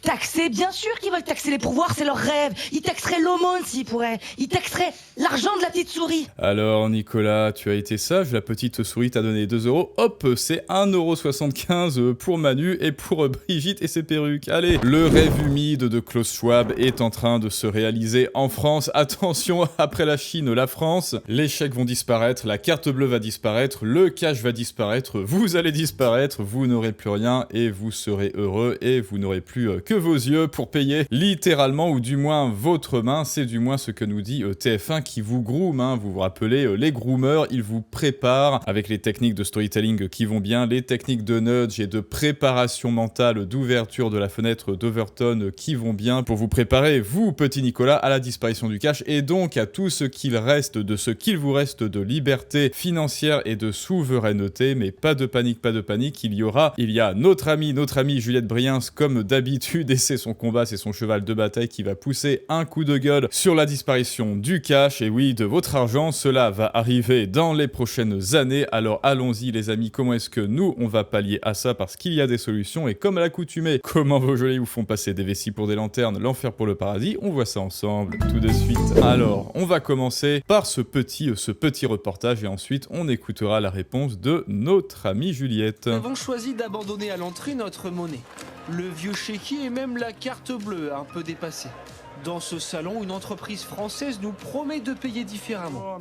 Taxer, bien sûr qu'ils veulent taxer les pourvoirs, c'est leur rêve. Ils taxeraient l'aumône s'ils pourraient. Ils taxeraient l'argent de la petite souris. Alors Nicolas, tu as été sage, la petite souris t'a donné 2 euros. Hop, c'est 1,75 € pour Manu et pour Brigitte et ses perruques. Allez, le rêve humide de Klaus Schwab est en train de se réaliser en France. Attention, après la Chine, la France, les chèques vont disparaître, la carte bleue va disparaître, le cash va disparaître, vous allez disparaître, vous n'aurez plus rien et vous serez heureux et vous n'aurez plus que vos yeux pour payer littéralement, ou du moins votre main. C'est du moins ce que nous dit TF1 qui vous groom, hein. Vous vous rappelez, les groomers, ils vous préparent avec les techniques de storytelling qui vont bien, les techniques de nudge et de préparation mentale, d'ouverture de la fenêtre d'Overton qui vont bien pour vous préparer, vous, petit Nicolas, à la disparition du cash et donc à tout ce qu'il reste de ce qu'il vous reste de liberté financière et de souveraineté. Mais pas de panique, il y a notre amie Juliette Briens comme d'habitude, et c'est son combat, c'est son cheval de bataille qui va pousser un coup de gueule sur la disparition du cash, et oui, de votre argent. Cela va arriver dans les prochaines années, alors allons-y les amis, comment est-ce que nous on va pallier à ça, parce qu'il y a des solutions, et comme à l'accoutumée, comment vos jolis vous font passer des vessies pour des lanternes, l'enfer pour le paradis, on voit ça ensemble tout de suite. Alors, on va commencer par ce petit reportage, et ensuite on écoutera la réponse de notre amie Juliette. Nous avons choisi d'abandonner à l'entrée notre monnaie, le vieux chéquier et même la carte bleue un peu dépassée. Dans ce salon, une entreprise française nous promet de payer différemment.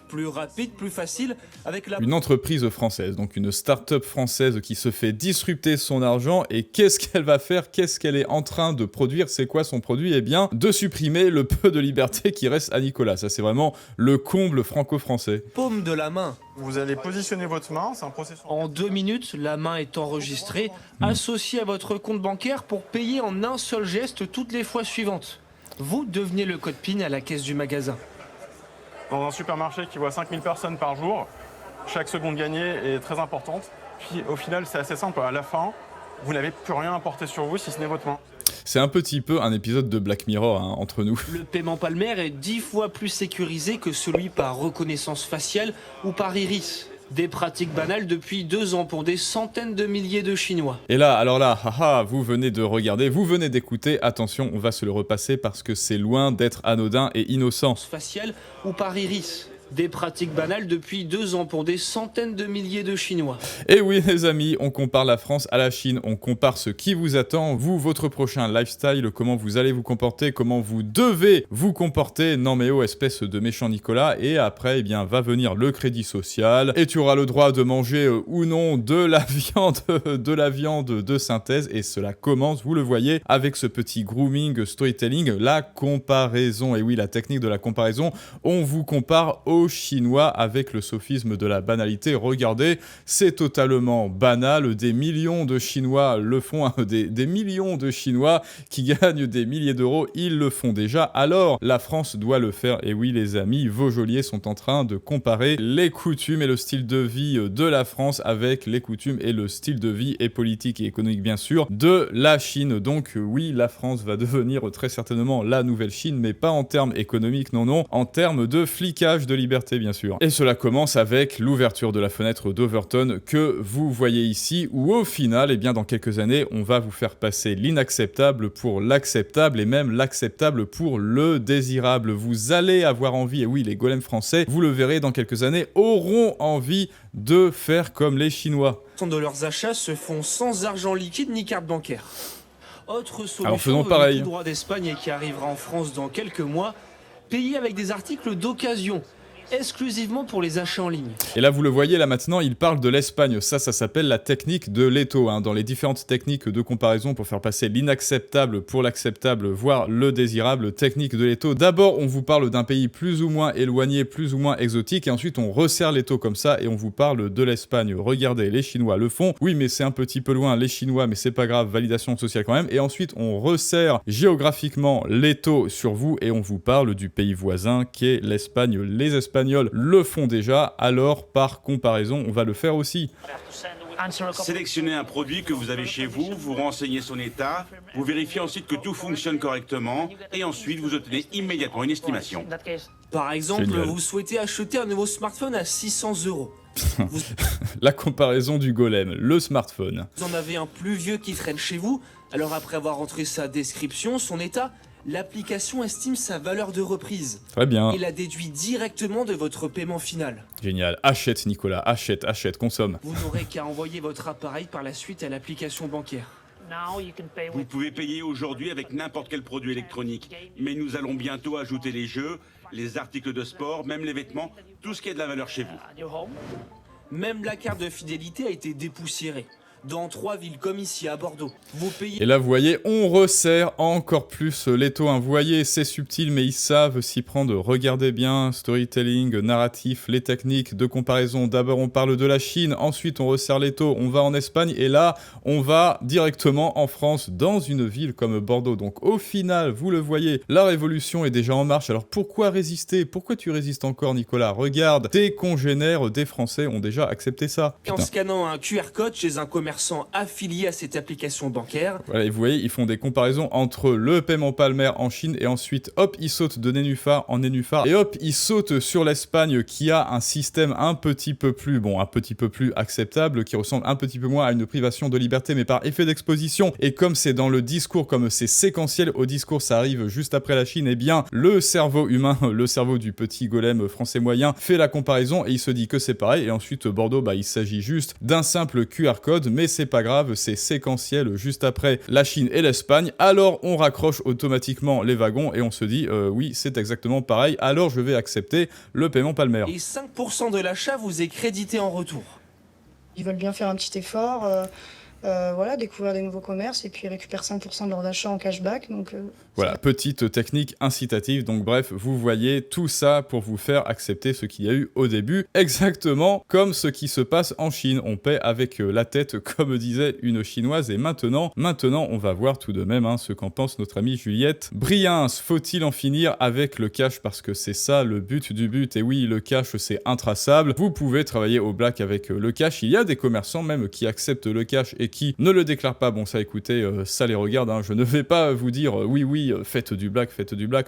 Plus rapide, plus facile, avec la... Une entreprise française, donc une start-up française qui se fait disrupter son argent, et qu'est-ce qu'elle va faire? Qu'est-ce qu'elle est en train de produire? C'est quoi son produit? Eh bien, de supprimer le peu de liberté qui reste à Nicolas. Ça, c'est vraiment le comble franco-français. Paume de la main. Vous allez positionner votre main, c'est un processus. En 2 minutes, la main est enregistrée, associée à votre compte bancaire pour payer en un seul geste toutes les fois suivantes. Vous devenez le code PIN à la caisse du magasin. Dans un supermarché qui voit 5000 personnes par jour, chaque seconde gagnée est très importante. Puis au final, c'est assez simple. À la fin, vous n'avez plus rien à porter sur vous si ce n'est votre main. C'est un petit peu un épisode de Black Mirror, hein, entre nous. Le paiement palmaire est 10 fois plus sécurisé que celui par reconnaissance faciale ou par iris. Des pratiques banales depuis 2 ans pour des centaines de milliers de Chinois. Et là, alors là, haha, vous venez de regarder, vous venez d'écouter, attention, on va se le repasser parce que c'est loin d'être anodin et innocent. Faciale ou par iris. Des pratiques banales depuis 2 ans pour des centaines de milliers de Chinois. Et oui les amis, on compare la France à la Chine, on compare ce qui vous attend, vous, votre prochain lifestyle, comment vous allez vous comporter, comment vous devez vous comporter. Non mais oh, espèce de méchant Nicolas. Et après, eh bien, va venir le crédit social, et tu auras le droit de manger ou non de la viande de synthèse, et cela commence, vous le voyez, avec ce petit grooming storytelling, la comparaison. Et oui, la technique de la comparaison, on vous compare aux Chinois avec le sophisme de la banalité. Regardez, c'est totalement banal, des millions de Chinois le font, hein, des millions de Chinois qui gagnent des milliers d'euros, ils le font déjà, alors la France doit le faire. Et oui les amis, vos geôliers sont en train de comparer les coutumes et le style de vie de la France avec les coutumes et le style de vie et politique et économique bien sûr de la Chine. Donc oui, la France va devenir très certainement la nouvelle Chine, mais pas en termes économiques, non, en termes de flicage de liberté bien sûr. Et cela commence avec l'ouverture de la fenêtre d'Overton que vous voyez ici, où au final, eh bien dans quelques années, on va vous faire passer l'inacceptable pour l'acceptable, et même l'acceptable pour le désirable. Vous allez avoir envie, et oui, les golems français, vous le verrez dans quelques années, auront envie de faire comme les Chinois. De leurs achats se font sans argent liquide ni carte bancaire. Autre solution, alors faisons pareil. Tout droit d'Espagne et qui arrivera en France dans quelques mois, payer avec des articles d'occasion, exclusivement pour les achats en ligne. Et là vous le voyez, là maintenant il parle de l'Espagne, ça s'appelle la technique de l'étau, hein. Dans les différentes techniques de comparaison pour faire passer l'inacceptable pour l'acceptable, voire le désirable, technique de l'étau. D'abord on vous parle d'un pays plus ou moins éloigné, plus ou moins exotique, et ensuite on resserre l'étau comme ça et on vous parle de l'Espagne. Regardez, les Chinois le font, oui mais c'est un petit peu loin les Chinois, mais c'est pas grave, validation sociale quand même. Et ensuite on resserre géographiquement l'étau sur vous et on vous parle du pays voisin qui est l'Espagne. Les Espagnols le font déjà, alors par comparaison, on va le faire aussi. Sélectionnez un produit que vous avez chez vous, vous renseignez son état, vous vérifiez ensuite que tout fonctionne correctement, et ensuite vous obtenez immédiatement une estimation. Par exemple, Génial. vous souhaitez acheter un nouveau smartphone à 600 €. La comparaison du golem, le smartphone. Vous en avez un plus vieux qui traîne chez vous, Alors après avoir entré sa description, son état, l'application estime sa valeur de reprise. Très bien. Et la déduit directement de votre paiement final. Génial. Achète, Nicolas. Achète, achète, consomme. Vous n'aurez qu'à envoyer votre appareil par la suite à l'application bancaire. Vous pouvez payer aujourd'hui avec n'importe quel produit électronique. Mais nous allons bientôt ajouter les jeux, les articles de sport, même les vêtements, tout ce qui a de la valeur chez vous. Même la carte de fidélité a été dépoussiérée. Dans 3 villes comme ici à Bordeaux, vous payez... Et là, vous voyez, on resserre encore plus l'étau. Hein. Vous voyez, c'est subtil, mais ils savent s'y prendre. Regardez bien, storytelling, narratif, les techniques de comparaison. D'abord, on parle de la Chine, ensuite, on resserre l'étau, on va en Espagne, et là, on va directement en France, dans une ville comme Bordeaux. Donc, au final, vous le voyez, la révolution est déjà en marche. Alors, pourquoi résister? Pourquoi tu résistes encore, Nicolas? Regarde, tes congénères des Français ont déjà accepté ça. En Putain. scannant un QR code chez un commerçant affilié à cette application bancaire. Voilà, et vous voyez, ils font des comparaisons entre le paiement palmaire en Chine et ensuite, hop, ils sautent de nénuphar en nénuphar et hop, ils sautent sur l'Espagne qui a un système un petit peu plus acceptable, qui ressemble un petit peu moins à une privation de liberté, mais par effet d'exposition. Et comme c'est dans le discours, comme c'est séquentiel au discours, ça arrive juste après la Chine, et bien, le cerveau humain, le cerveau du petit golem français moyen, fait la comparaison et il se dit que c'est pareil. Et ensuite, Bordeaux, il s'agit juste d'un simple QR code, mais c'est pas grave, c'est séquentiel juste après la Chine et l'Espagne. Alors on raccroche automatiquement les wagons et on se dit oui, c'est exactement pareil, alors je vais accepter le paiement palmaire. Et 5% de l'achat vous est crédité en retour. Ils veulent bien faire un petit effort, voilà, découvrir des nouveaux commerces et puis ils récupèrent 5% de leurs achats en cashback. Donc, voilà, petite technique incitative. Donc bref, vous voyez tout ça pour vous faire accepter ce qu'il y a eu au début, exactement comme ce qui se passe en Chine. On paie avec la tête, comme disait une chinoise. Et maintenant, on va voir tout de même ce qu'en pense notre amie Juliette Briens. Faut-il en finir avec le cash? Parce que c'est ça le but du but. Et oui, le cash, c'est intraçable. Vous pouvez travailler au black avec le cash. Il y a des commerçants même qui acceptent le cash et qui ne le déclarent pas. Bon, ça, écoutez, ça les regarde. Je ne vais pas vous dire oui, faites du black.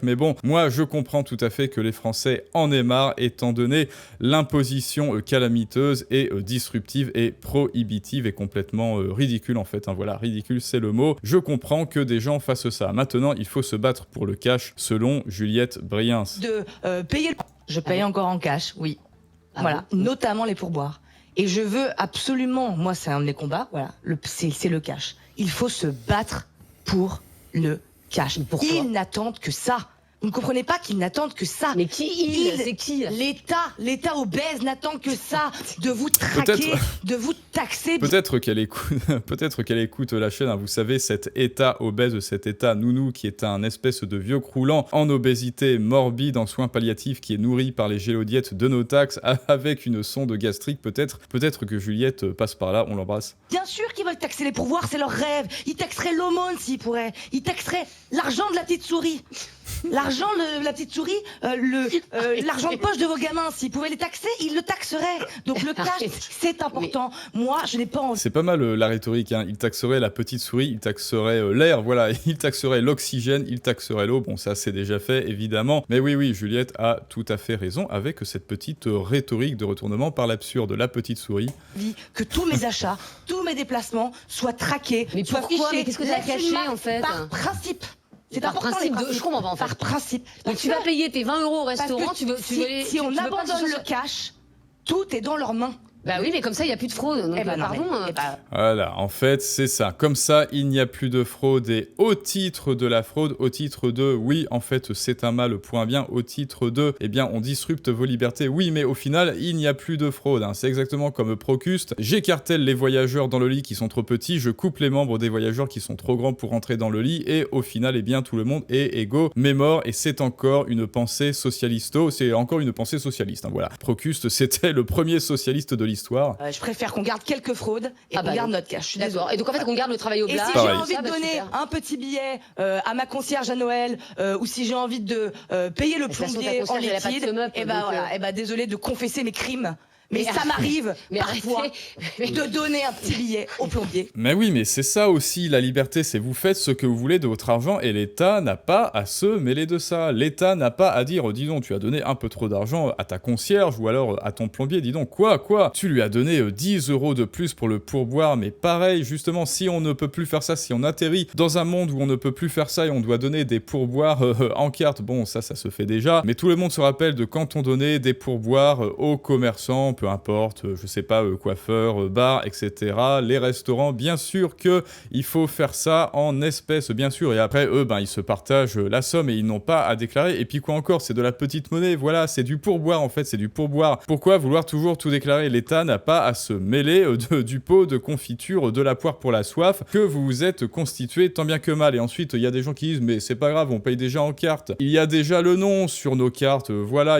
Mais bon, moi, je comprends tout à fait que les Français en aient marre, étant donné l'imposition calamiteuse et disruptive et prohibitive et complètement ridicule, en fait. Voilà, ridicule, c'est le mot. Je comprends que des gens fassent ça. Maintenant, il faut se battre pour le cash, selon Juliette Briens. De payer le... Je paye encore en cash, oui. Voilà, notamment les pourboires. Et je veux absolument, moi c'est un de mes combats, voilà, c'est le cash. Il faut se battre pour le cash. Pourquoi ? Ils n'attendent que ça. Vous ne comprenez pas qu'ils n'attendent que ça. Mais qui ils ? C'est qui ? L'État obèse n'attend que ça, de vous traquer, de vous taxer. Peut-être qu'elle écoute la chaîne. Vous savez, cet État obèse, cet État nounou qui est un espèce de vieux croulant en obésité morbide, en soins palliatifs, qui est nourri par les gélodiètes de nos taxes, avec une sonde gastrique. Peut-être que Juliette passe par là. On l'embrasse. Bien sûr qu'ils veulent taxer les pourvoirs, c'est leur rêve. Ils taxeraient l'aumône s'ils pourraient. Ils taxeraient l'argent de la petite souris. L'argent de la petite souris, l'argent de poche de vos gamins, s'ils pouvaient les taxer, ils le taxeraient. Donc le cash, c'est important. Moi, je n'ai pas envie. C'est pas mal la rhétorique. Ils taxeraient la petite souris, ils taxeraient l'air, voilà. Ils taxeraient l'oxygène, ils taxeraient l'eau. Bon, ça, c'est déjà fait, évidemment. Mais oui, Juliette a tout à fait raison avec cette petite rhétorique de retournement par l'absurde. La petite souris. Que tous mes achats, tous mes déplacements soient traqués, mais soient pourquoi ? fichés. Mais qu'est-ce que t'as caché, en fait ? Par principe. C'est par important, principe, les principes. je comprends pas en fait. Par principe. Donc tu vas payer tes 20 € au restaurant, si on abandonne le cash, tout est dans leurs mains. Bah oui, mais comme ça, il n'y a plus de fraude. Donc, pardon. Voilà, en fait, c'est ça. Comme ça, il n'y a plus de fraude. Et au titre de la fraude, au titre de, oui, en fait, c'est un mal, point bien. Au titre de, eh bien, on disrupte vos libertés. Oui, mais au final, il n'y a plus de fraude. C'est exactement comme Procuste. J'écartèle les voyageurs dans le lit qui sont trop petits. Je coupe les membres des voyageurs qui sont trop grands pour rentrer dans le lit. Et au final, eh bien, tout le monde est égaux, mais mort. Et c'est encore une pensée socialisto. C'est encore une pensée socialiste. Voilà. Procuste, c'était le premier socialiste de l'histoire. Je préfère qu'on garde quelques fraudes et qu'on garde notre cash. Je suis d'accord. Et donc en fait qu'on garde le travail au black. Et si j'ai envie de donner un petit billet à ma concierge à Noël, ou si j'ai envie de payer le plombier en liquide, et voilà, désolé de confesser mes crimes. Mais ça m'arrive mais parfois de donner un petit billet au plombier. Mais oui, mais c'est ça aussi, la liberté, c'est vous faites ce que vous voulez de votre argent et l'État n'a pas à se mêler de ça. L'État n'a pas à dire, dis donc, tu as donné un peu trop d'argent à ta concierge ou alors à ton plombier, dis donc, quoi, tu lui as donné 10 € de plus pour le pourboire, mais pareil, justement, si on ne peut plus faire ça, si on atterrit dans un monde où on ne peut plus faire ça et on doit donner des pourboires en carte, bon, ça se fait déjà, mais tout le monde se rappelle de quand on donnait des pourboires aux commerçants, peu importe, je sais pas, coiffeurs, bars, etc., les restaurants, bien sûr que il faut faire ça en espèces, bien sûr, et après, eux, ils se partagent la somme et ils n'ont pas à déclarer, et puis quoi encore, c'est de la petite monnaie, voilà, c'est du pourboire, en fait, c'est du pourboire. Pourquoi vouloir toujours tout déclarer? L'État n'a pas à se mêler du pot de confiture, de la poire pour la soif, que vous vous êtes constitué tant bien que mal, et ensuite, il y a des gens qui disent, mais c'est pas grave, on paye déjà en carte, il y a déjà le nom sur nos cartes, voilà,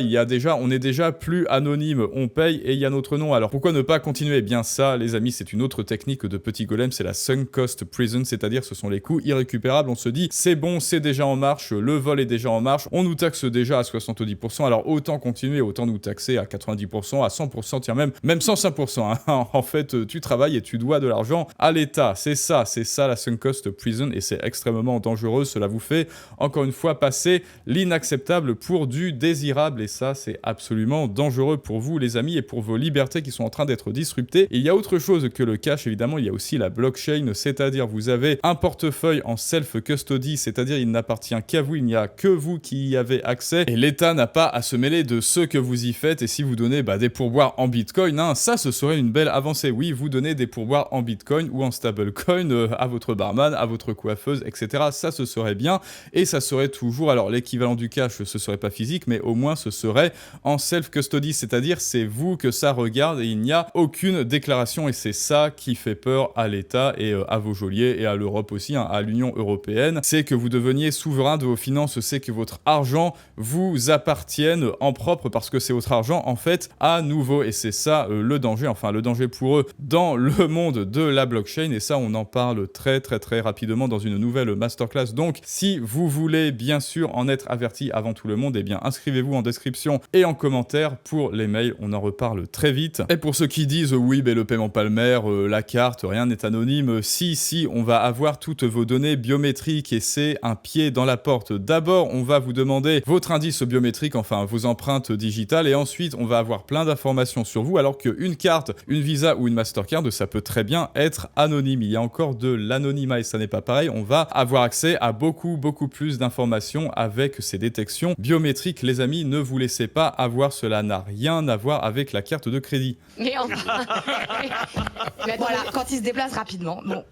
on est déjà plus anonyme, on paye et il y a notre nom, alors pourquoi ne pas continuer? Eh bien ça, les amis, c'est une autre technique de petit golem, c'est la sunk cost prison, c'est-à-dire ce sont les coûts irrécupérables, on se dit, c'est bon, c'est déjà en marche, le vol est déjà en marche, on nous taxe déjà à 70%, alors autant continuer, autant nous taxer à 90%, à 100%, tiens même 105%, hein. En fait, tu travailles et tu dois de l'argent à l'État, c'est ça la sunk cost prison, et c'est extrêmement dangereux, cela vous fait, encore une fois, passer l'inacceptable pour du désirable, et ça, c'est absolument dangereux pour vous, les amis, et pour vos libertés qui sont en train d'être disruptées. Et il y a autre chose que le cash, évidemment, il y a aussi la blockchain, c'est-à-dire vous avez un portefeuille en self-custody, c'est-à-dire il n'appartient qu'à vous, il n'y a que vous qui y avez accès, et l'État n'a pas à se mêler de ce que vous y faites, et si vous donnez des pourboires en bitcoin, ça, ce serait une belle avancée. Oui, vous donnez des pourboires en bitcoin ou en stablecoin à votre barman, à votre coiffeuse, etc. Ça, ce serait bien, et ça serait toujours, alors l'équivalent du cash, ce serait pas physique, mais au moins ce serait en self-custody, c'est-à-dire c'est vous que ça regarde et il n'y a aucune déclaration, et c'est ça qui fait peur à l'État et à vos geôliers et à l'Europe aussi, à l'Union européenne, c'est que vous deveniez souverain de vos finances, c'est que votre argent vous appartienne en propre parce que c'est votre argent en fait à nouveau, et c'est ça le danger, enfin le danger pour eux dans le monde de la blockchain, et ça on en parle très rapidement dans une nouvelle masterclass. Donc si vous voulez bien sûr en être averti avant tout le monde, eh bien inscrivez-vous en description et en commentaire pour les mails, on en reparle très vite. Et pour ceux qui disent oui, le paiement palmaire, la carte, rien n'est anonyme, si, on va avoir toutes vos données biométriques et c'est un pied dans la porte. D'abord, on va vous demander votre indice biométrique, enfin vos empreintes digitales, et ensuite on va avoir plein d'informations sur vous, alors qu'une carte, une Visa ou une Mastercard, ça peut très bien être anonyme. Il y a encore de l'anonymat et ça n'est pas pareil, on va avoir accès à beaucoup plus d'informations avec ces détections biométriques. Les amis, ne vous laissez pas avoir, cela n'a rien à voir avec la carte de crédit. Mais Voilà, quand il se déplace rapidement, bon.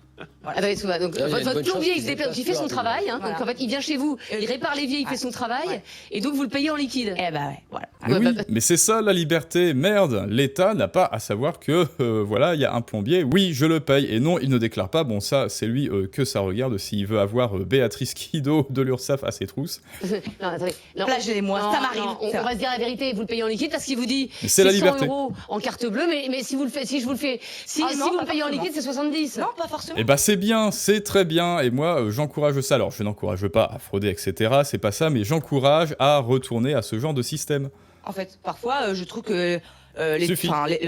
Voilà. Attendez, donc votre plombier, il fait son travail, hein, voilà. Donc en fait, il vient chez vous, il répare les vies, il fait son travail, et donc vous le payez en liquide. Eh ben ouais, voilà. Oui, mais c'est ça la liberté, merde. L'État n'a pas à savoir que, voilà, il y a un plombier, oui, je le paye, et non, il ne déclare pas, bon ça, c'est lui que ça regarde, s'il veut avoir Béatrice Kiddo de l'URSSAF à ses trousses. Non, attendez. Plagez-moi, ça m'arrive. On va se dire la vérité, vous le payez en liquide parce qu'il vous dit c'est la liberté. 100 € en carte bleue, mais si vous le faites, si je vous le fais, si vous le payez en liquide, c'est 70. Non, pas forcément. Eh bah c'est bien, c'est très bien, et moi j'encourage ça. Alors je n'encourage pas à frauder, etc., c'est pas ça, mais j'encourage à retourner à ce genre de système. En fait, parfois, je trouve que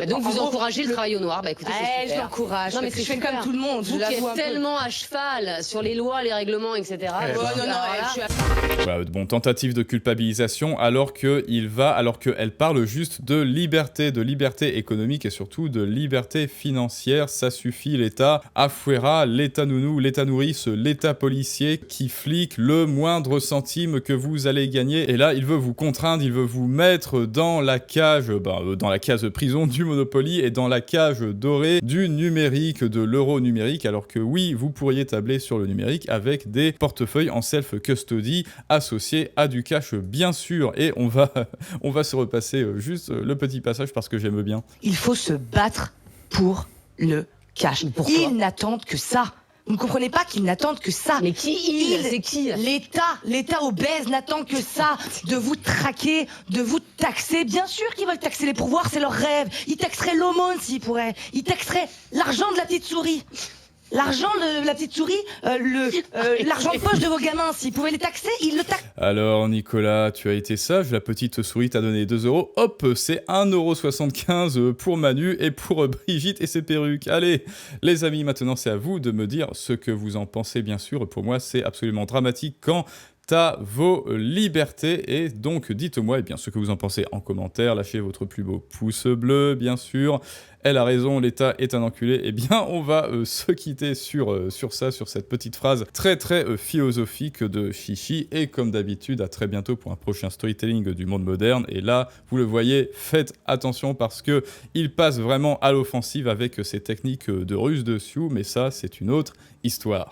donc vous encouragez le travail au noir, écoutez, c'est super. Je l'encourage. Non, mais je fais comme tout le monde. Vous qui êtes tellement à cheval sur les lois, les règlements, etc. Voilà, bon, tentative de culpabilisation, alors qu'elle parle juste de liberté économique et surtout de liberté financière. Ça suffit, l'État Afouera, l'État nounou, l'État nourrice, l'État policier qui flique le moindre centime que vous allez gagner. Et là, il veut vous contraindre, il veut vous mettre dans la cage, dans la case prison du Monopoly et dans la cage dorée du numérique, de l'euro numérique, alors que oui, vous pourriez tabler sur le numérique avec des portefeuilles en self-custody associés à du cash, bien sûr. Et on va se repasser juste le petit passage parce que j'aime bien. Il faut se battre pour le cash. Pourquoi ? Ils n'attendent que ça. Vous ne comprenez pas qu'ils n'attendent que ça. Mais qui c'est qui ? L'État obèse n'attend que ça, de vous traquer, de vous taxer. Bien sûr qu'ils veulent taxer les pourvoirs, c'est leur rêve. Ils taxeraient l'aumône s'ils pourraient. Ils taxeraient l'argent de la petite souris. L'argent de la petite souris, l'argent de poche de vos gamins, s'ils pouvaient les taxer, ils le taxent. Alors Nicolas, tu as été sage, la petite souris t'a donné 2 euros. Hop, c'est 1,75 € pour Manu et pour Brigitte et ses perruques. Allez, les amis, maintenant c'est à vous de me dire ce que vous en pensez, bien sûr. Pour moi, c'est absolument dramatique quand à vos libertés. Et donc, dites-moi eh bien, ce que vous en pensez en commentaire. Lâchez votre plus beau pouce bleu, bien sûr. Elle a raison, l'État est un enculé. Eh bien, on va se quitter sur ça, sur cette petite phrase très philosophique de Chichi. Et comme d'habitude, à très bientôt pour un prochain storytelling du monde moderne. Et là, vous le voyez, faites attention parce que il passe vraiment à l'offensive avec ses techniques de ruse dessus. Mais ça, c'est une autre histoire.